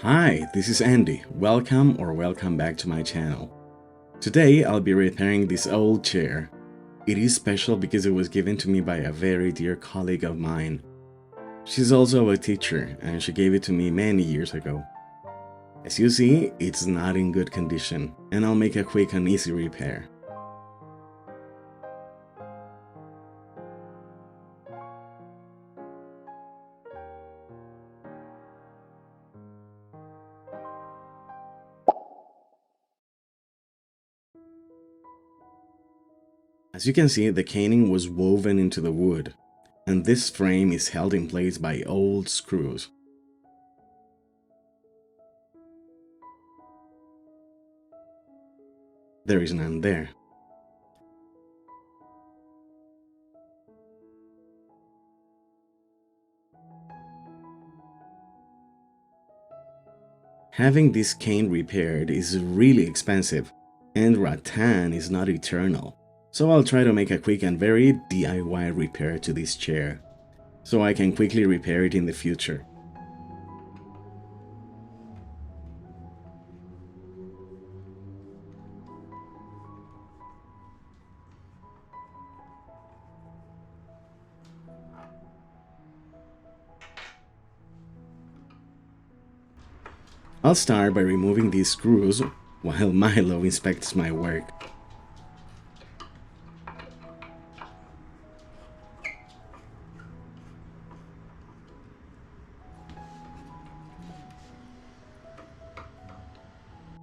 Hi, this is Andy. Welcome back to my channel. Today I'll be repairing this old chair. It is special because it was given to me by a very dear colleague of mine. She's also a teacher and she gave it to me many years ago. As you see, it's not in good condition and I'll make a quick and easy repair. As you can see, the caning was woven into the wood, and this frame is held in place by old screws. There is none there. Having this cane repaired is really expensive, and rattan is not eternal. So I'll try to make a quick and very DIY repair to this chair, so I can quickly repair it in the future. I'll start by removing these screws while Milo inspects my work.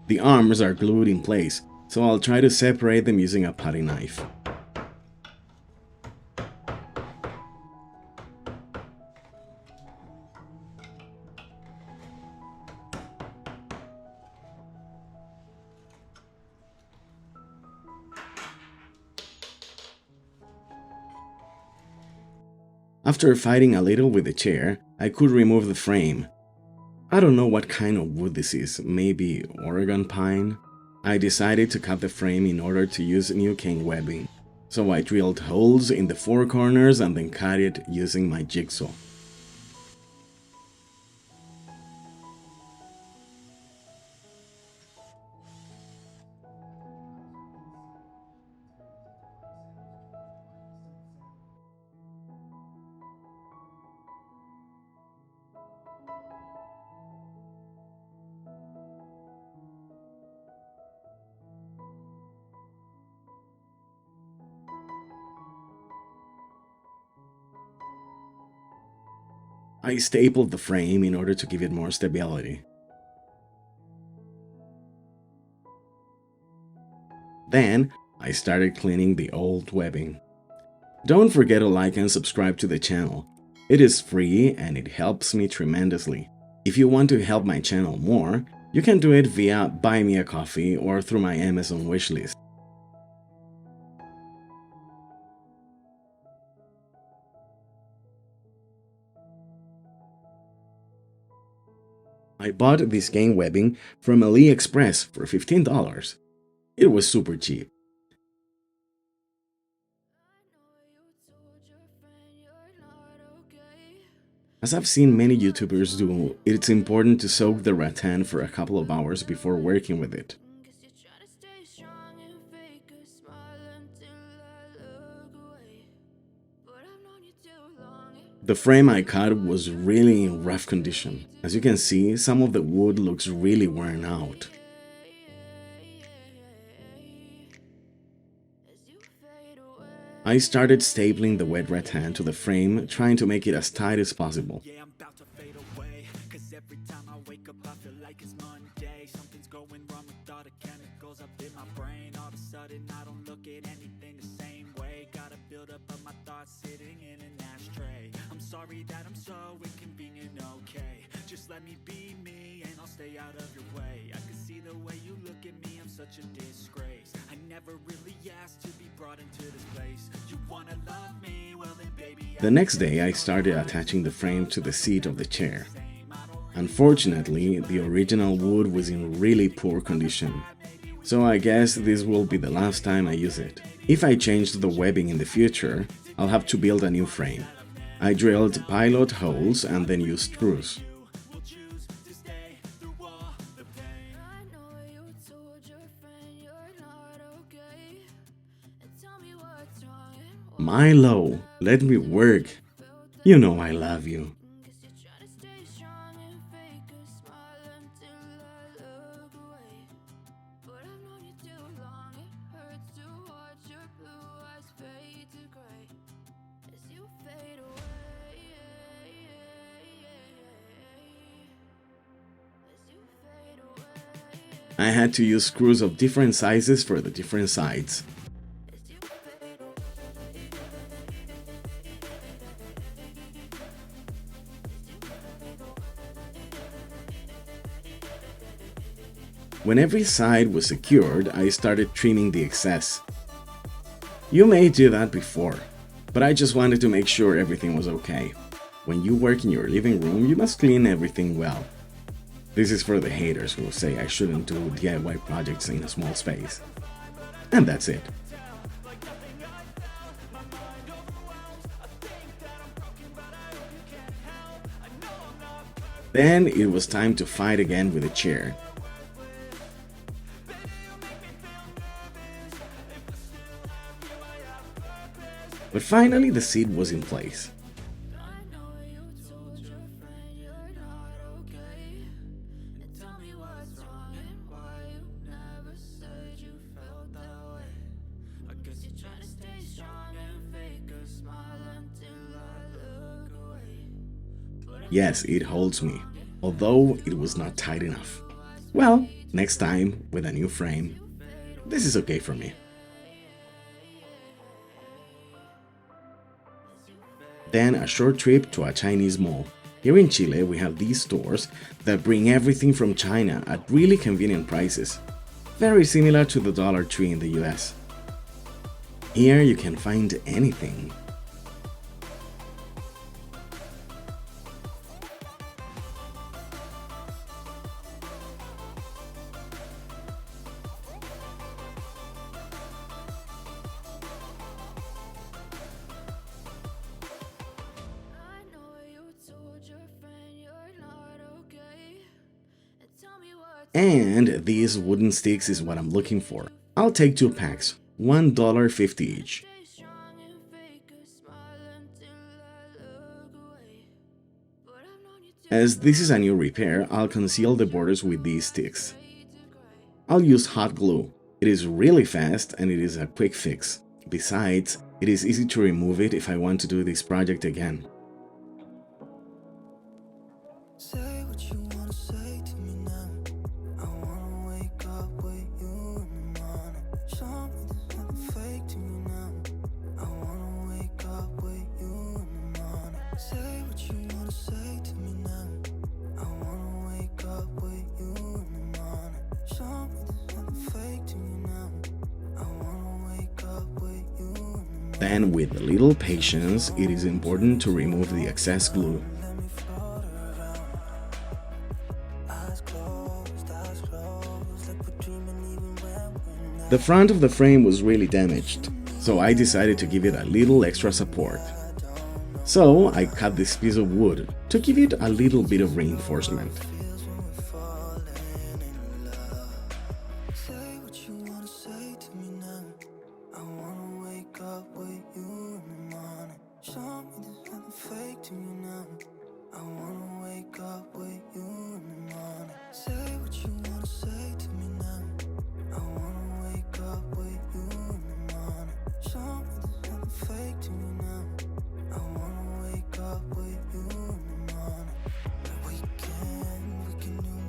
The arms are glued in place, so I'll try to separate them using a putty knife. After fighting a little with the chair, I could remove the frame. I don't know what kind of wood this is, maybe Oregon pine? I decided to cut the frame in order to use new cane webbing, so I drilled holes in the four corners and then cut it using my jigsaw. I stapled the frame in order to give it more stability. Then, I started cleaning the old webbing. Don't forget to like and subscribe to the channel. It is free and it helps me tremendously. If you want to help my channel more, you can do it via Buy Me a Coffee or through my Amazon wishlist. I bought this cane webbing from AliExpress for $15. It was super cheap. As I've seen many YouTubers do, it's important to soak the rattan for a couple of hours before working with it. The frame I cut was really in rough condition. As you can see, some of the wood looks really worn out. I started stapling the wet rattan to the frame, trying to make it as tight as possible. Sorry that I'm so inconvenient, okay? Just let me be me and I'll stay out of your way. I can see the way you look at me, I'm such a disgrace. I never really asked to be brought into this place. You wanna love me? Well then baby, the next day I started attaching the frame to the seat of the chair. Unfortunately, the original wood was in really poor condition, so I guess this will be the last time I use it. If I change the webbing in the future, I'll have to build a new frame. I drilled pilot holes and then used screws. Milo, let me work. You know I love you. I had to use screws of different sizes for the different sides. When every side was secured, I started trimming the excess. You may do that before, but I just wanted to make sure everything was okay. When you work in your living room, you must clean everything well. This is for the haters who say I shouldn't do DIY projects in a small space. And that's it. Then it was time to fight again with the chair. But finally the seat was in place. Yes, it holds me, although it was not tight enough. Well, next time, with a new frame, this is okay for me. Then a short trip to a Chinese mall. Here in Chile, we have these stores that bring everything from China at really convenient prices, very similar to the Dollar Tree in the US. Here you can find anything. And these wooden sticks is what I'm looking for. I'll take 2 packs, $1.50 each. As this is a new repair, I'll conceal the borders with these sticks. I'll use hot glue. It is really fast and it is a quick fix. Besides, it is easy to remove it if I want to do this project again. Then, with a little patience, it is important to remove the excess glue. The front of the frame was really damaged, so I decided to give it a little extra support. So I cut this piece of wood to give it a little bit of reinforcement.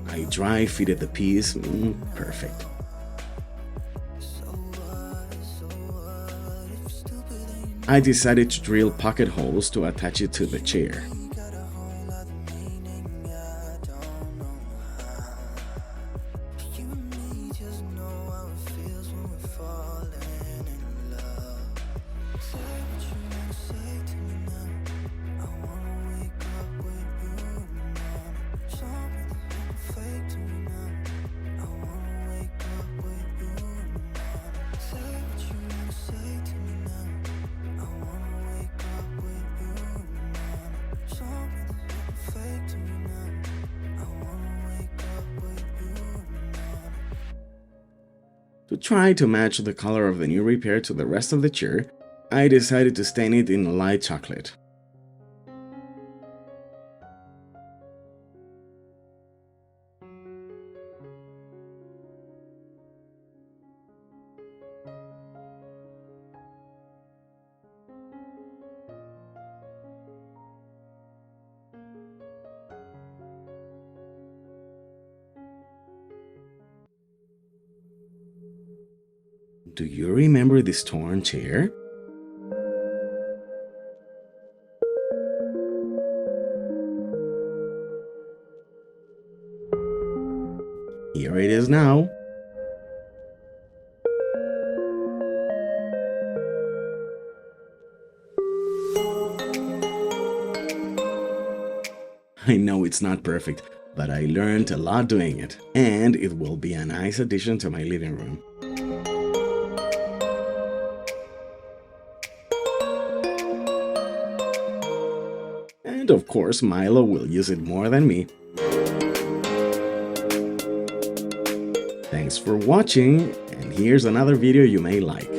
I dry fitted the piece, perfect. I decided to drill pocket holes to attach it to the chair. To try to match the color of the new repair to the rest of the chair, I decided to stain it in light chocolate. Do you remember this torn chair? Here it is now. I know it's not perfect, but I learned a lot doing it, and it will be a nice addition to my living room. And of course, Milo will use it more than me. Thanks for watching, and here's another video you may like.